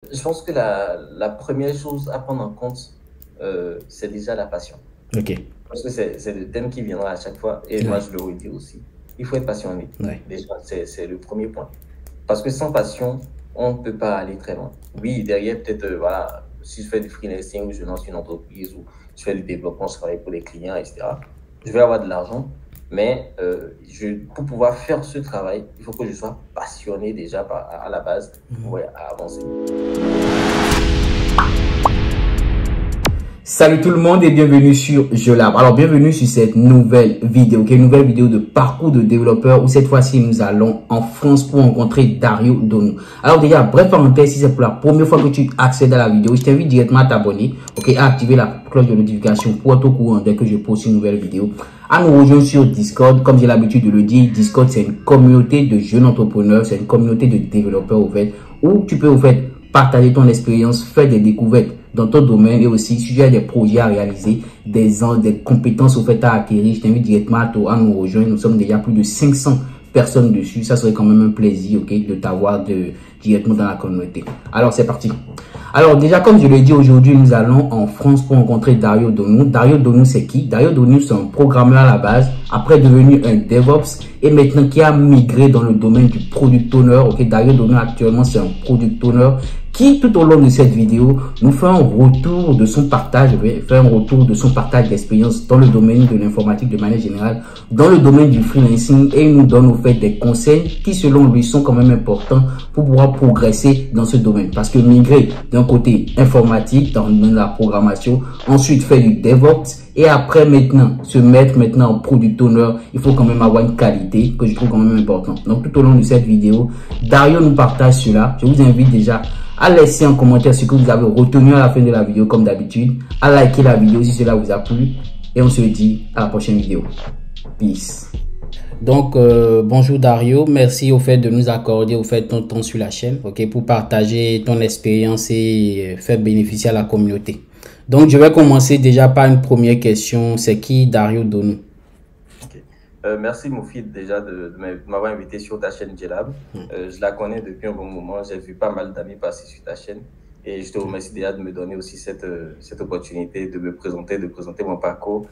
Je pense que la première chose à prendre en compte, c'est déjà la passion. Ok. Parce que c'est le thème qui viendra à chaque fois. Et moi, Ouais. je le redis aussi. Il faut être passionné. Ouais. Déjà, c'est le premier point. Parce que sans passion, on ne peut pas aller très loin. Oui, derrière, peut-être, voilà, si je fais du freelancing ou je lance une entreprise ou je fais du développement, je travaille pour les clients, etc., je vais avoir de l'argent. Mais pour pouvoir faire ce travail, il faut que je sois passionné déjà à la base pour pouvoir avancer. Salut tout le monde et bienvenue sur Jolab. Alors bienvenue sur cette nouvelle vidéo, qui est une nouvelle vidéo de parcours de développeur où cette fois-ci nous allons en France pour rencontrer Dario Donou. Alors déjà, bref parenthèse, si c'est pour la première fois que tu accèdes à la vidéo, je t'invite directement à t'abonner, ok, à activer la cloche de notification pour être au courant dès que je poste une nouvelle vidéo. À nous rejoindre sur Discord, comme j'ai l'habitude de le dire, Discord c'est une communauté de jeunes entrepreneurs, c'est une communauté de développeurs au fait, où tu peux au fait partager ton expérience, faire des découvertes dans ton domaine et aussi si tu as des projets à réaliser, des compétences au fait à acquérir, je t'invite directement à nous rejoindre. Nous sommes déjà plus de 500 personnes dessus. Ça serait quand même un plaisir, ok, de t'avoir directement dans la communauté. Alors c'est parti. Alors déjà, comme je l'ai dit, aujourd'hui, nous allons en France pour rencontrer Dario Donou. Dario Donou, c'est qui? Dario Donou, c'est un programmeur à la base, après devenu un DevOps et maintenant qui a migré dans le domaine du Product Owner. Ok, Dario Donou, actuellement, c'est un Product Owner qui, tout au long de cette vidéo, nous fait un retour de son partage, d'expérience dans le domaine de l'informatique de manière générale, dans le domaine du freelancing, et il nous donne au fait des conseils qui, selon lui, sont quand même importants pour pouvoir progresser dans ce domaine. Parce que migrer d'un côté informatique, dans la programmation, ensuite faire du DevOps, et après maintenant, se mettre maintenant en Product Owner, il faut quand même avoir une qualité que je trouve quand même importante. Donc tout au long de cette vidéo, Dario nous partage cela. Je vous invite déjà à laisser en commentaire ce que vous avez retenu à la fin de la vidéo comme d'habitude, à liker la vidéo si cela vous a plu et on se dit à la prochaine vidéo. Peace. Donc, bonjour Dario, merci au fait de nous accorder au fait ton temps sur la chaîne, ok, pour partager ton expérience et faire bénéficier à la communauté. Donc, je vais commencer déjà par une première question. C'est qui Dario Donou? Okay. Merci Moufid déjà de m'avoir invité sur ta chaîne Jelab. Je la connais depuis un bon moment. J'ai vu pas mal d'amis passer sur ta chaîne. Et je te remercie déjà de me donner aussi cette opportunité de me présenter, de présenter mon parcours.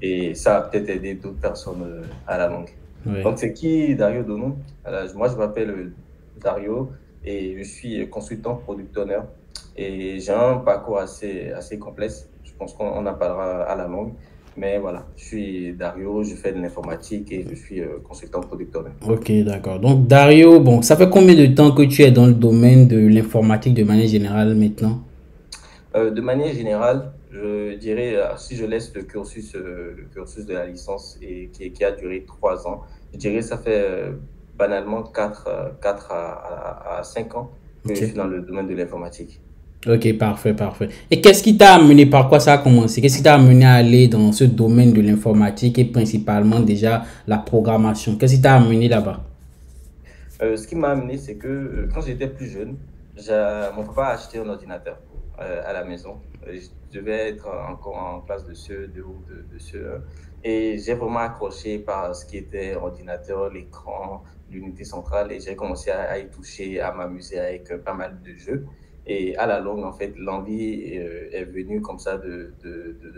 Et ça a peut-être aidé d'autres personnes à la longue. Oui. Donc, c'est qui Dario Donou? Moi, je m'appelle Dario et je suis consultant product owner. Et j'ai un parcours assez complexe. Je pense qu'on en parlera à la longue. Mais voilà, je suis Dario, je fais de l'informatique et je suis consultant product owner. Ok, d'accord. Donc, Dario, bon, ça fait combien de temps que tu es dans le domaine de l'informatique de manière générale maintenant? De manière générale, je dirais, si je laisse le cursus de la licence et qui a duré 3 ans, je dirais ça fait banalement 4 à 5 ans que je suis dans le domaine de l'informatique. Ok, parfait, parfait. Et qu'est-ce qui t'a amené, par quoi ça a commencé? Qu'est-ce qui t'a amené à aller dans ce domaine de l'informatique et principalement déjà la programmation? Qu'est-ce qui t'a amené là-bas? Ce qui m'a amené, c'est que quand j'étais plus jeune, mon papa a acheté un ordinateur à la maison. Je devais être encore en classe de CE2 ou de CE1. Et j'ai vraiment accroché par ce qui était ordinateur, l'écran, l'unité centrale. Et j'ai commencé à y toucher, à m'amuser avec pas mal de jeux. Et à la longue, en fait, l'envie est venue comme ça de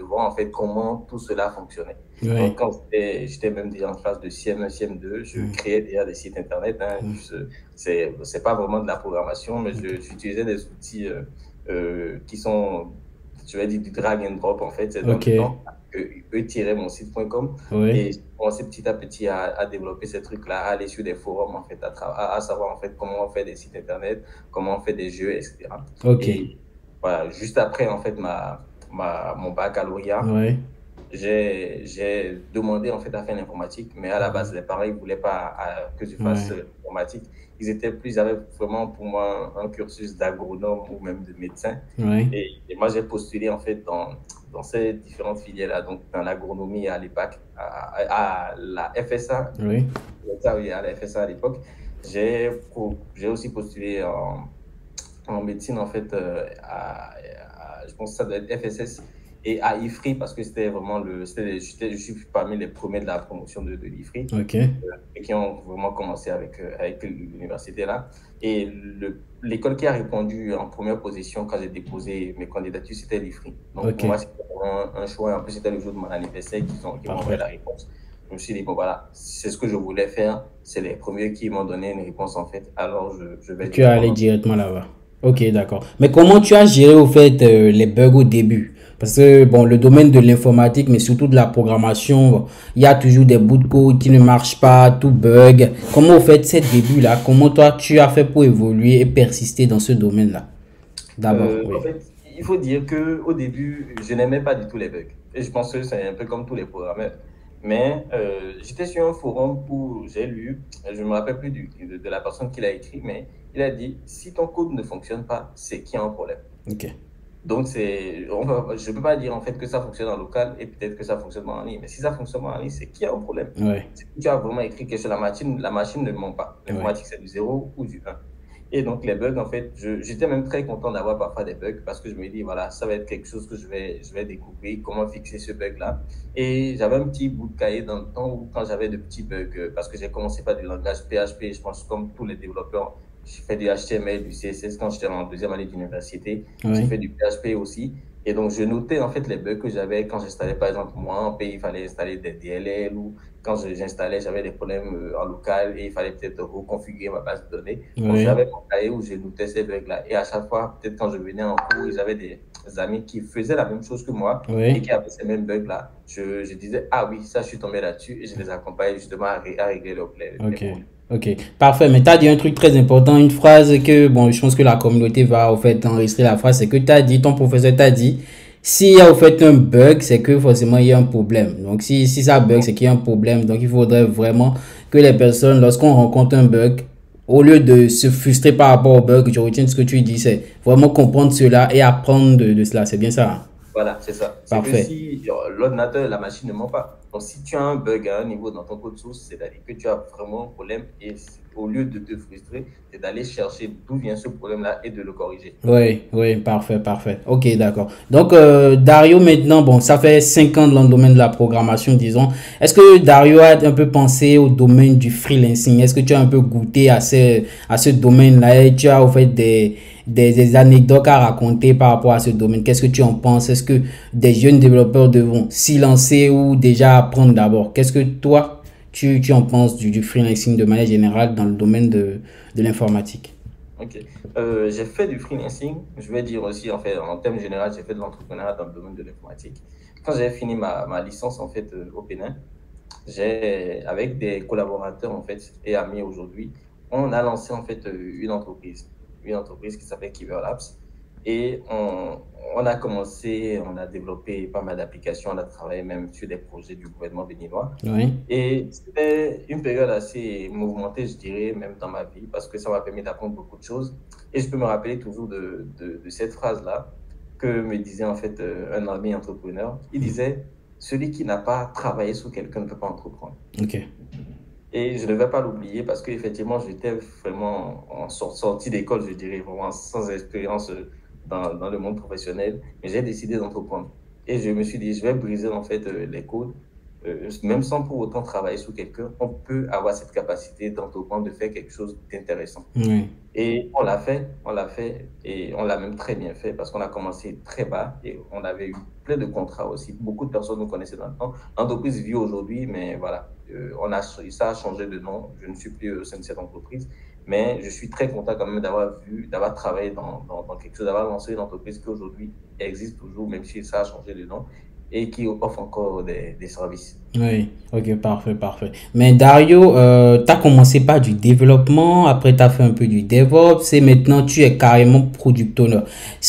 voir en fait comment tout cela fonctionnait. Oui. Donc, quand j'étais même déjà en classe de CM1, CM2, je créais déjà des sites internet. Hein. C'est pas vraiment de la programmation, mais j'utilisais des outils qui sont, je vais dire, du drag and drop en fait. C'est donc e-mon-site.com. Oui. Et j'ai commencé petit à petit à développer ces trucs-là, à aller sur des forums en fait, à savoir en fait comment on fait des sites internet, comment on fait des jeux, etc. Ok. Et voilà, juste après en fait mon baccalauréat. Oui. J'ai demandé en fait à faire l'informatique, mais à la base, les parents ne voulaient pas que je fasse l'informatique. Ils avaient vraiment pour moi un cursus d'agronome ou même de médecin. Oui. Et moi, j'ai postulé en fait dans ces différentes filières-là, donc dans l'agronomie à l'époque, à la FSA. Oui. Oui, à la FSA à l'époque. J'ai aussi postulé en médecine en fait, je pense que ça doit être FSS. et à IFRI, parce que c'était vraiment je suis parmi les premiers de la promotion de l'IFRI, Ok. et qui ont vraiment commencé avec l'université là. Et l'école qui a répondu en première position quand j'ai déposé mes candidatures, c'était l'IFRI. Donc Ok. pour moi, c'était un choix. En plus, c'était le jour de mon anniversaire qu'ils m'ont envoyé Parfait. la réponse. Je me suis dit, bon voilà, c'est ce que je voulais faire. C'est les premiers qui m'ont donné une réponse en fait. Alors je vais Tu es allé directement. directement là-bas. Ok, d'accord. Mais comment tu as géré au fait les bugs au début? Parce que bon, le domaine de l'informatique, mais surtout de la programmation, bon, il y a toujours des bouts de code qui ne marchent pas, tout bug. Comment au fait ces débuts-là, comment toi tu as fait pour évoluer et persister dans ce domaine-là? D'abord, En oui. fait, il faut dire que au début, je n'aimais pas du tout les bugs. Et je pense que c'est un peu comme tous les programmeurs. Mais j'étais sur un forum où j'ai lu, je ne me rappelle plus de la personne qui l'a écrit, mais il a dit, si ton code ne fonctionne pas, c'est qu'il y a un problème. Ok. Donc, je ne peux pas dire en fait que ça fonctionne en local et peut-être que ça fonctionne en ligne. Mais si ça fonctionne en ligne, c'est qu'il y a un problème. Ouais. C'est que tu as vraiment écrit que sur la machine ne ment pas. Ouais. L'informatique, c'est du 0 ou du 1. Et donc, les bugs, en fait, j'étais même très content d'avoir parfois des bugs parce que je me dis, voilà, ça va être quelque chose que je vais découvrir, comment fixer ce bug-là. Et j'avais un petit bout de cahier dans le temps où, quand j'avais de petits bugs, parce que j'ai commencé par du langage PHP, je pense comme tous les développeurs, j'ai fait du HTML, du CSS quand j'étais en deuxième année d'université. J'ai Ouais. fait du PHP aussi. Et donc, je notais en fait les bugs que j'avais quand j'installais, par exemple, moi, en pays, il fallait installer des DLL ou quand j'installais, j'avais des problèmes en local et il fallait peut-être reconfigurer ma base de données. Donc, Ouais. j'avais mon cahier où je notais ces bugs-là. Et à chaque fois, peut-être quand je venais en cours, ils avaient des amis qui faisaient la même chose que moi et Ouais. qui avaient ces mêmes bugs-là. Je disais, ah oui, ça, je suis tombé là-dessus et je les accompagnais justement à régler les Ok, problèmes. ok, parfait. Mais tu as dit un truc très important, une phrase que, bon, je pense que la communauté va au fait enregistrer la phrase, c'est que tu as dit, ton professeur t'a dit, s'il y a au fait un bug, c'est que forcément il y a un problème. Donc si ça bug, c'est qu'il y a un problème. Donc il faudrait vraiment que les personnes, lorsqu'on rencontre un bug, au lieu de se frustrer par rapport au bug, je retiens ce que tu dis, c'est vraiment comprendre cela et apprendre de cela. C'est bien ça, hein? Voilà, c'est ça. C'est que Parfait. si l'ordinateur, la machine ne ment pas. Donc, si tu as un bug à un niveau dans ton code source, c'est-à-dire que tu as vraiment un problème et au lieu de te frustrer, c'est d'aller chercher d'où vient ce problème-là et de le corriger. Oui, oui, parfait, parfait. Ok, d'accord. Donc, Dario, maintenant, bon, ça fait 5 ans dans le domaine de la programmation, disons. Est-ce que Dario a un peu pensé au domaine du freelancing? Est-ce que tu as un peu goûté à ce domaine-là et tu as, au fait, des anecdotes à raconter par rapport à ce domaine? Qu'est-ce que tu en penses? Est-ce que des jeunes développeurs devront s'y lancer ou déjà apprendre d'abord? Qu'est-ce que toi, tu en penses du freelancing de manière générale dans le domaine de l'informatique? Ok. J'ai fait du freelancing. Je vais dire aussi, en fait, en termes généraux, j'ai fait de l'entrepreneuriat dans le domaine de l'informatique. Quand j'ai fini ma licence, en fait, au Bénin, avec des collaborateurs, en fait, et amis aujourd'hui, on a lancé, en fait, une entreprise qui s'appelle Kiver Labs. Et on a commencé, on a développé pas mal d'applications, on a travaillé même sur des projets du gouvernement béninois. Oui, Et c'était une période assez mouvementée, je dirais, même dans ma vie, parce que ça m'a permis d'apprendre beaucoup de choses. Et je peux me rappeler toujours de cette phrase-là que me disait en fait un ami entrepreneur. Il disait, celui qui n'a pas travaillé sous quelqu'un ne peut pas entreprendre. ok. Et je ne vais pas l'oublier parce qu'effectivement, j'étais vraiment en sortie d'école, je dirais, vraiment sans expérience dans le monde professionnel. Mais j'ai décidé d'entreprendre. Et je me suis dit, je vais briser en fait les codes. Même sans pour autant travailler sous quelqu'un, on peut avoir cette capacité d'entreprendre, de faire quelque chose d'intéressant. Oui. Et on l'a fait et on l'a même très bien fait parce qu'on a commencé très bas et on avait eu plein de contrats aussi. Beaucoup de personnes nous connaissaient dans le temps. L'entreprise vit aujourd'hui, mais voilà, ça a changé de nom. Je ne suis plus au sein de cette entreprise, mais je suis très content quand même d'avoir travaillé dans quelque chose, d'avoir lancé une entreprise qui aujourd'hui existe toujours, même si ça a changé de nom et qui offre encore des services. Oui, ok, parfait, parfait. Mais Dario, tu as commencé par du développement, après tu as fait un peu du DevOps et maintenant tu es carrément product owner.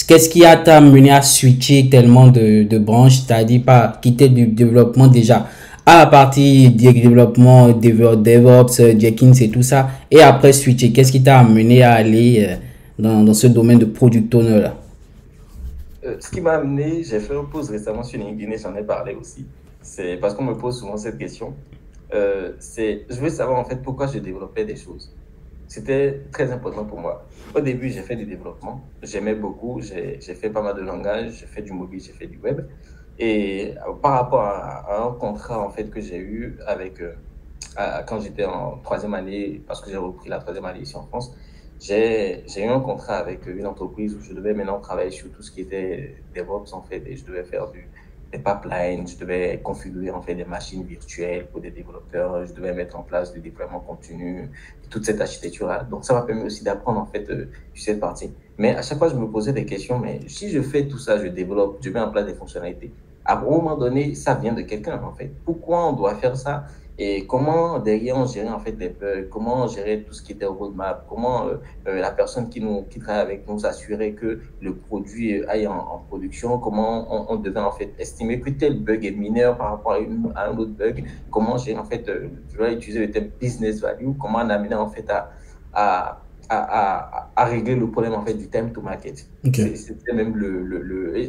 Qu'est-ce qui a t'a amené à switcher tellement de branches, c'est-à-dire pas quitter du développement déjà à la partie du développement, DevOps, Jenkins et tout ça, et après switcher, qu'est-ce qui t'a amené à aller dans ce domaine de product owner là? Ce qui m'a amené, j'ai fait un post récemment sur LinkedIn et j'en ai parlé aussi. C'est parce qu'on me pose souvent cette question. Je veux savoir en fait pourquoi je développais des choses. C'était très important pour moi. Au début, j'ai fait du développement. J'aimais beaucoup. J'ai fait pas mal de langages. J'ai fait du mobile, j'ai fait du web. Et par rapport à un contrat en fait que j'ai eu avec quand j'étais en troisième année, parce que j'ai repris la troisième année ici en France, j'ai eu un contrat avec une entreprise où je devais maintenant travailler sur tout ce qui était DevOps en fait, et je devais faire des pipelines, je devais configurer en fait des machines virtuelles pour des développeurs, je devais mettre en place des déploiements continus, toute cette architecture-là. Donc ça m'a permis aussi d'apprendre en fait sur cette partie. Mais à chaque fois, je me posais des questions, mais si je fais tout ça, je développe, je mets en place des fonctionnalités, à un moment donné, ça vient de quelqu'un en fait. Pourquoi on doit faire ça? Et comment derrière on gérait en fait les bugs, comment on gérait tout ce qui était roadmap, comment la personne qui travaille avec nous s'assurait que le produit aille en production, comment on devait en fait estimer que tel bug est mineur par rapport à un autre bug, comment j'ai en fait, je vais utiliser le terme business value, comment on amenait en fait à régler le problème en fait du time to market. Ok. C'était même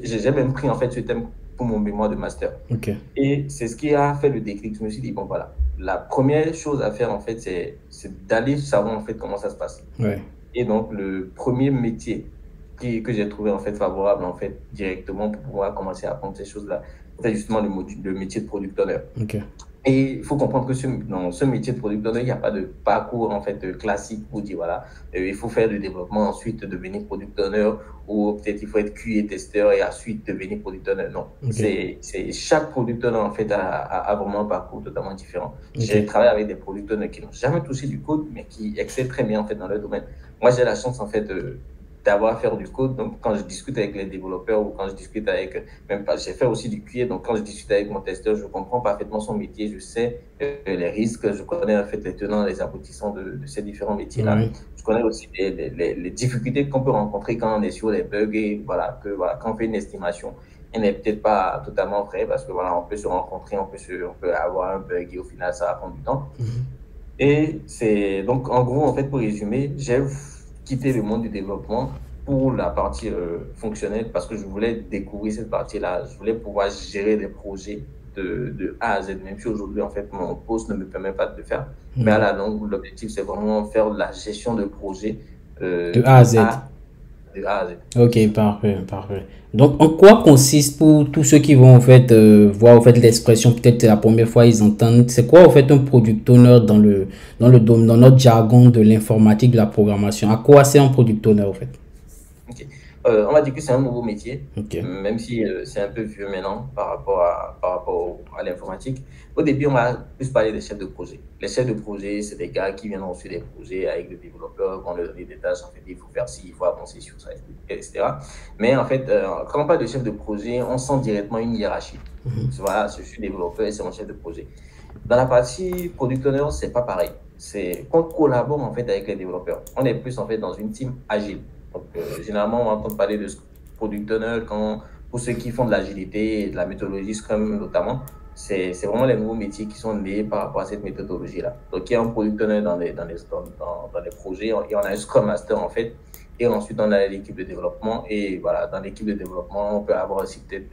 j'ai même pris en fait ce thème pour mon mémoire de master. Ok. Et c'est ce qui a fait le déclic. Je me suis dit, bon, voilà, la première chose à faire, en fait, c'est d'aller savoir, en fait, comment ça se passe. Ouais. Et donc, le premier métier que j'ai trouvé, en fait, favorable, en fait, directement pour pouvoir commencer à apprendre ces choses-là, c'était justement le métier de product owner. Ok. Et il faut comprendre que dans ce métier de product owner, il n'y a pas de parcours en fait classique pour dire voilà, il faut faire du développement, ensuite devenir product owner, ou peut-être il faut être QA testeur et ensuite devenir product owner. Non, Ok. c'est chaque product owner en fait a vraiment un parcours totalement différent. J'ai Ok. travaillé avec des product owners qui n'ont jamais touché du code, mais qui excellent très bien en fait dans leur domaine. Moi, j'ai la chance en fait d'avoir à faire du code. Donc, quand je discute avec les développeurs ou quand je discute avec, même pas, j'ai fait aussi du QA. Donc, quand je discute avec mon testeur, je comprends parfaitement son métier. Je sais les risques. Je connais en fait les tenants, les aboutissants de ces différents métiers-là. Ouais. Je connais aussi les difficultés qu'on peut rencontrer quand on est sur les bugs et voilà, quand on fait une estimation, elle n'est peut-être pas totalement vraie parce que voilà, on peut se rencontrer, on peut avoir un bug et au final, ça va prendre du temps. Et c'est donc, en gros, en fait, pour résumer, j'ai quitté le monde du développement pour la partie fonctionnelle parce que je voulais découvrir cette partie-là. Je voulais pouvoir gérer des projets de A à Z, même si aujourd'hui, en fait, mon poste ne me permet pas de le faire. Mais à Ouais. la longue, l'objectif, c'est vraiment faire de la gestion de projet De A à Z. de A à Z. Ok, parfait, parfait. Donc, en quoi consiste pour tous ceux qui vont en fait voir en fait l'expression, peut-être la première fois ils entendent, c'est quoi en fait un product owner dans notre jargon de l'informatique, de la programmation? À quoi c'est un product owner en fait? Ok. On va dire que c'est un nouveau métier, Ok. même si c'est un peu vieux maintenant par rapport à l'informatique. Au début, on va plus parler des chefs de projet. Les chefs de projet, c'est des gars qui viennent reçu des projets avec le développeur, vont leur donner des tâches, en fait, il faut faire ci, il faut avancer sur ça, etc. Mais en fait, quand on parle de chef de projet, on sent directement une hiérarchie. Voilà, je suis développeur et c'est mon chef de projet. Dans la partie product owner, c'est pas pareil. C'est qu'on collabore en fait avec les développeurs. On est plus en fait dans une team agile. Donc, généralement, on entend parler de product owner pour ceux qui font de l'agilité et de la méthodologie Scrum notamment. C'est vraiment les nouveaux métiers qui sont nés par rapport à cette méthodologie-là. Donc, il y a un product owner dans les projets et on a un Scrum Master en fait. Et ensuite, on a l'équipe de développement. Et voilà, dans l'équipe de développement, on peut avoir aussi peut-être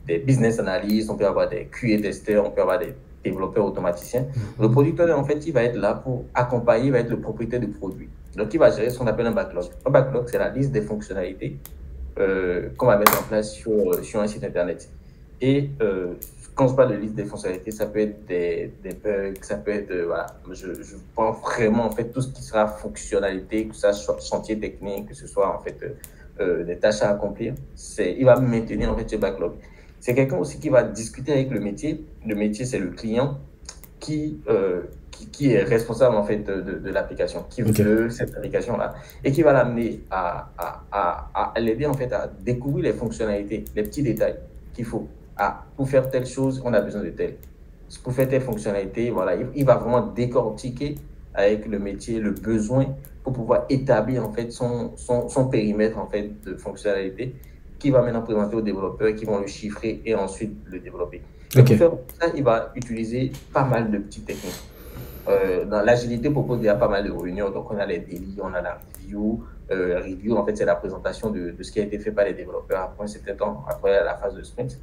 des business analysts, on peut avoir des QA testeurs, on peut avoir des développeur automaticien. Le producteur, en fait, il va être là pour accompagner, il va être le propriétaire du produit. Donc, il va gérer ce qu'on appelle un backlog. Un backlog, c'est la liste des fonctionnalités qu'on va mettre en place sur un site Internet. Et quand je parle de liste des fonctionnalités, ça peut être des bugs, ça peut être, voilà, je pense vraiment, en fait, tout ce qui sera fonctionnalité, que ce soit chantier technique, que ce soit, en fait, des tâches à accomplir, il va maintenir, en fait, ce backlog. C'est quelqu'un aussi qui va discuter avec le métier. Le métier, c'est le client qui est responsable en fait de l'application, qui Ok. veut cette application-là et qui va l'amener à l'aider en fait à découvrir les fonctionnalités, les petits détails qu'il faut. Ah, pour faire telle chose, on a besoin de telle. Pour faire telle fonctionnalité, voilà, il va vraiment décortiquer avec le métier le besoin pour pouvoir établir en fait son périmètre en fait de fonctionnalité qui va maintenant présenter aux développeurs qui vont le chiffrer et ensuite le développer. Et Ok. pour faire ça, il va utiliser pas mal de petites techniques. Dans l'agilité, propose déjà pas mal de réunions. Donc, on a les daily, on a la review. Review, en fait, c'est la présentation de ce qui a été fait par les développeurs après un certain temps, après la phase de sprint.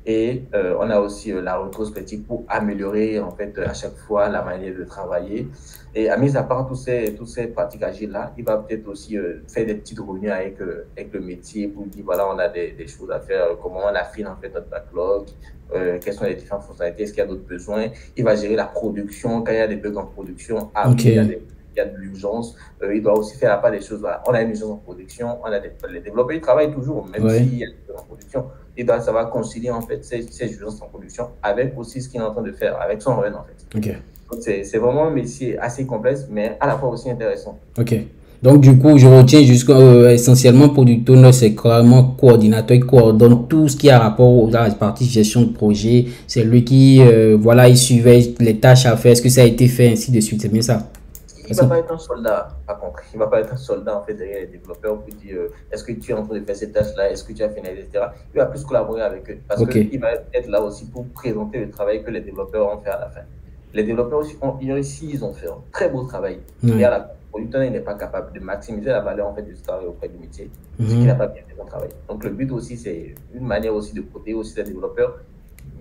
Et on a aussi la rétrospective pour améliorer en fait à chaque fois la manière de travailler. Et à mis à part toutes ces pratiques agiles-là, il va peut-être aussi faire des petites réunions avec le métier pour dire voilà, on a des choses à faire, comment on affine en fait notre backlog, quelles sont les différentes fonctionnalités, est-ce qu'il y a d'autres besoins. Il va gérer la production, quand il y a des bugs en production, il y a de l'urgence. Il doit aussi faire la part des choses. Voilà. On a une urgence en production, les développeurs, ils travaillent toujours, même s'il y a des bugs en production. Il doit savoir concilier en fait ces urgences en production avec aussi ce qu'il est en train de faire, avec son run en fait. Ok. C'est vraiment un métier assez complexe, mais à la fois aussi intéressant. Ok. Donc, du coup, je retiens essentiellement Product Owner, c'est carrément coordinateur, il coordonne tout ce qui a rapport à la partie gestion de projet. C'est lui qui, voilà, il surveille les tâches à faire, est-ce que ça a été fait, ainsi de suite. C'est bien ça? Il ne va pas être un soldat, par contre. Il ne va pas être un soldat, en fait, derrière les développeurs pour dire est-ce que tu es en train de faire cette tâche-là, est-ce que tu as finalisé, etc. Il va plus collaborer avec eux parce qu'il va être là aussi pour présenter le travail que les développeurs ont fait à la fin. Les développeurs aussi, ils ont fait un très beau travail. Et à la fin, le producteur n'est pas capable de maximiser la valeur en fait, du travail auprès du métier, parce qu'il n'a pas bien fait son travail. Donc, le but aussi, c'est une manière aussi de protéger aussi les développeurs.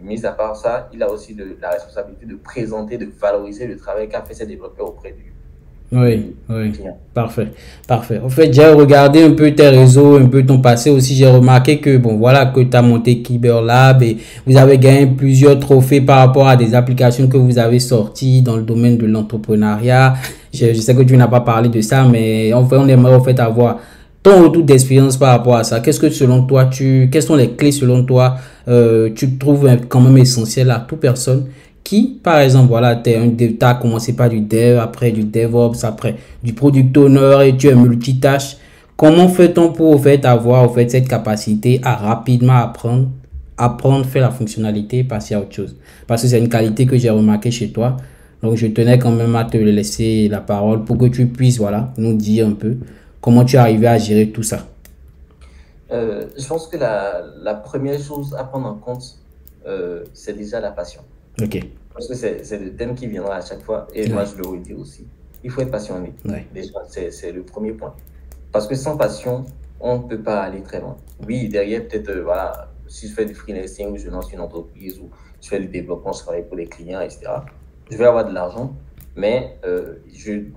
Mis à part ça, il a aussi la responsabilité de présenter, de valoriser le travail qu'a fait ces développeurs auprès du Oui, parfait, parfait. En fait, j'ai regardé un peu tes réseaux, un peu ton passé aussi. J'ai remarqué que, bon, voilà, que tu as monté Kyber Lab et vous avez gagné plusieurs trophées par rapport à des applications que vous avez sorties dans le domaine de l'entrepreneuriat. Je sais que tu n'as pas parlé de ça, mais en fait, on aimerait en fait avoir ton retour d'expérience par rapport à ça. Qu'est-ce que selon toi, quelles sont les clés selon toi, tu trouves quand même essentielles à toute personne qui, par exemple, voilà, tu as commencé par du dev, après du DevOps, après du Product Owner et tu es multitâche. Comment fait-on pour en fait, avoir en fait, cette capacité à rapidement apprendre, faire la fonctionnalité et passer à autre chose? Parce que c'est une qualité que j'ai remarqué chez toi. Donc, je tenais quand même à te laisser la parole pour que tu puisses voilà, nous dire un peu comment tu es arrivé à gérer tout ça. Je pense que la première chose à prendre en compte, c'est déjà la passion. Ok. Parce que c'est le thème qui viendra à chaque fois, et moi je le redis aussi. Il faut être passionné. Déjà, c'est le premier point. Parce que sans passion, on ne peut pas aller très loin. Oui, derrière, peut-être, voilà, si je fais du freelancing, je lance une entreprise, ou je fais du développement, je travaille pour les clients, etc. Je vais avoir de l'argent, mais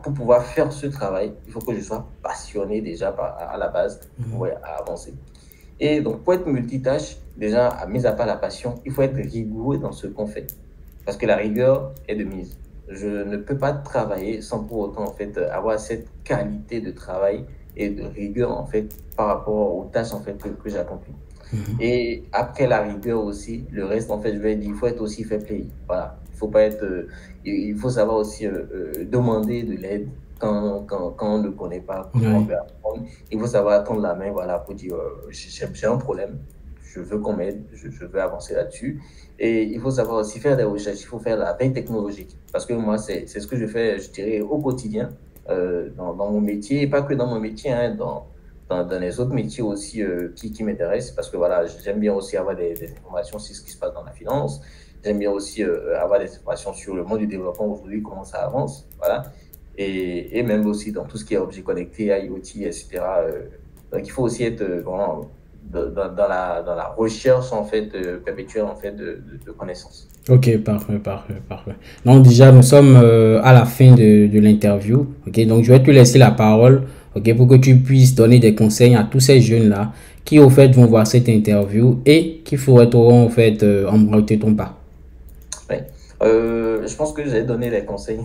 pour pouvoir faire ce travail, il faut que je sois passionné déjà à la base pour avancer. Et donc, pour être multitâche, déjà, mis à part la passion, il faut être rigoureux dans ce qu'on fait. Parce que la rigueur est de mise. Je ne peux pas travailler sans pour autant, en fait, avoir cette qualité de travail et de rigueur, en fait, par rapport aux tâches, en fait, que j'accomplis. Et après la rigueur aussi, le reste, en fait, je vais dire, il faut être aussi fair play. Voilà. Il faut savoir aussi demander de l'aide quand on ne connaît pas, quand on peut apprendre. Il faut savoir tendre la main, voilà, pour dire, j'ai un problème, je veux qu'on m'aide, je veux avancer là-dessus. Et il faut savoir aussi faire des recherches, il faut faire la veille technologique. Parce que moi, c'est ce que je fais, je dirais, au quotidien, dans mon métier, et pas que dans mon métier, hein, dans les autres métiers aussi qui m'intéressent. Parce que voilà, j'aime bien aussi avoir des informations sur ce qui se passe dans la finance. J'aime bien aussi avoir des informations sur le monde du développement aujourd'hui, comment ça avance. Voilà. Et même aussi dans tout ce qui est objets connectés, IoT, etc. Donc, il faut aussi être vraiment dans la recherche en fait perpétuelle en fait de connaissances. Ok, parfait, parfait, parfait. Donc déjà, nous sommes à la fin de l'interview. Ok, donc je vais te laisser la parole, ok, pour que tu puisses donner des conseils à tous ces jeunes-là qui, au fait, vont voir cette interview et qui souhaiteront, en fait, emprunter ton pas. Oui. Je pense que j'ai donné les conseils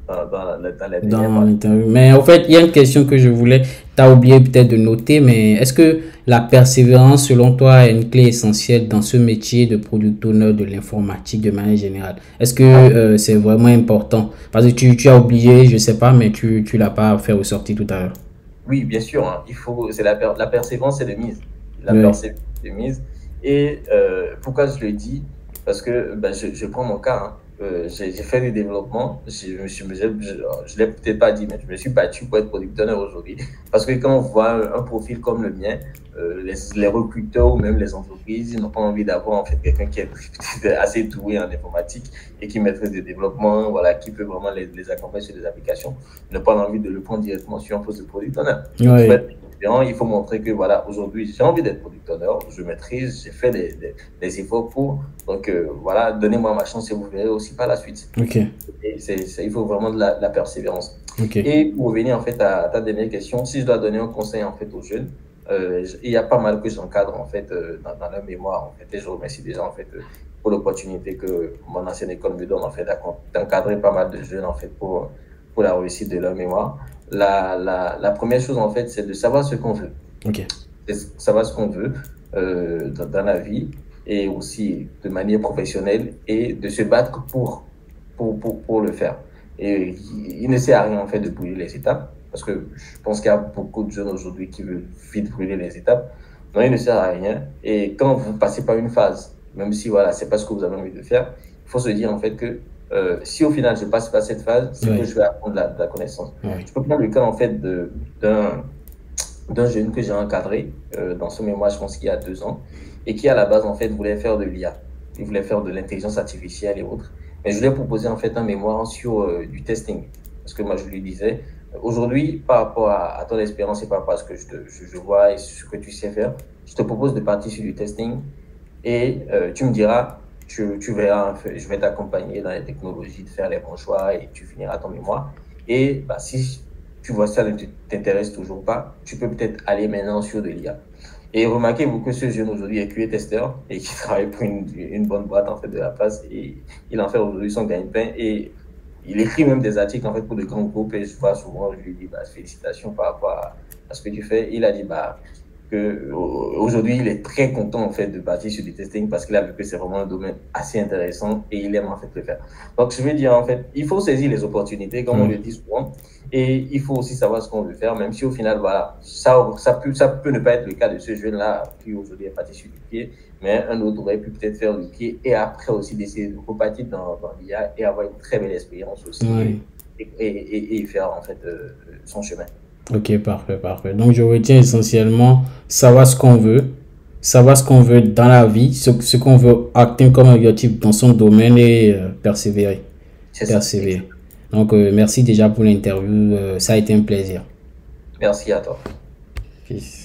dans l'interview. Mais en fait, il y a une question que je voulais, tu as oublié peut-être de noter, mais est-ce que la persévérance, selon toi, est une clé essentielle dans ce métier de product owner de l'informatique de manière générale? Est-ce que c'est vraiment important? Parce que tu as oublié, je sais pas, mais tu l'as pas fait ressortir tout à l'heure. Oui, bien sûr. Hein, c'est la persévérance, c'est de mise. La persévérance, c'est de mise. Et pourquoi je le dis? Parce que je prends mon cas. Hein. J'ai fait du développement. Je l'ai peut-être pas dit, mais je me suis battu pour être product owner aujourd'hui. Parce que quand on voit un profil comme le mien, les recruteurs ou même les entreprises, ils n'ont pas envie d'avoir en fait quelqu'un qui est assez doué en informatique et qui maîtrise le développement, voilà, qui peut vraiment les accompagner sur des applications. Ils n'ont pas envie de le prendre directement sur un poste de product owner. il faut montrer que, voilà, aujourd'hui, j'ai envie d'être product owner, je maîtrise, j'ai fait des efforts pour. Donc, voilà, donnez-moi ma chance et vous verrez aussi par la suite. Ok. Et il faut vraiment de la persévérance. Ok. Et pour revenir, en fait, à ta dernière question, si je dois donner un conseil, en fait, aux jeunes, il y a pas mal que j'encadre, en fait, dans leur mémoire, en fait, et je remercie déjà, en fait, pour l'opportunité que mon ancienne école me donne, en fait, d'encadrer pas mal de jeunes, en fait, pour la réussite de leur mémoire. La première chose, en fait, c'est de savoir ce qu'on veut. Ok. C'est savoir ce qu'on veut dans la vie et aussi de manière professionnelle et de se battre pour le faire. Et il ne sert à rien, en fait, de brûler les étapes parce que je pense qu'il y a beaucoup de jeunes aujourd'hui qui veulent vite brûler les étapes. Non, il ne sert à rien. Et quand vous passez par une phase, même si, voilà, c'est pas ce que vous avez envie de faire, il faut se dire, en fait, que si au final je passe par cette phase, c'est que je vais apprendre de la connaissance. Je peux prendre le cas en fait d'un jeune que j'ai encadré dans ce mémoire, je pense qu'il y a 2 ans, et qui à la base en fait voulait faire de l'IA, il voulait faire de l'intelligence artificielle et autres. Mais je lui ai proposé en fait un mémoire sur du testing, parce que moi je lui disais, aujourd'hui par rapport à ton expérience et par rapport à ce que je vois et ce que tu sais faire, je te propose de partir sur du testing et tu me diras. Tu verras, je vais t'accompagner dans les technologies, de faire les bons choix et tu finiras ton mémoire. Et bah, si tu vois ça ne t'intéresse toujours pas, tu peux peut-être aller maintenant sur de l'IA. Et remarquez-vous que ce jeune aujourd'hui est QA-testeur et qui travaille pour une bonne boîte en fait de la place et il en fait aujourd'hui son gagne-pain et il écrit même des articles en fait pour de grands groupes et je vois souvent, je lui dis bah, félicitations par rapport à ce que tu fais. Il a dit bah aujourd'hui, il est très content en fait de partir sur du testing parce qu'il a vu que c'est vraiment un domaine assez intéressant et il aime en fait le faire. Donc je veux dire en fait, il faut saisir les opportunités comme on le dit souvent et il faut aussi savoir ce qu'on veut faire, même si au final voilà, ça peut ne pas être le cas de ce jeune-là qui aujourd'hui est parti sur du pied, mais un autre aurait pu peut-être faire du pied et après aussi d'essayer de repartir dans l'IA et avoir une très belle expérience aussi et faire en fait son chemin. Ok, parfait, parfait. Donc, je retiens essentiellement savoir ce qu'on veut dans la vie, ce qu'on veut atteindre comme objectif dans son domaine et persévérer. Persévérer. Donc, merci déjà pour l'interview. Ça a été un plaisir. Merci à toi. Peace.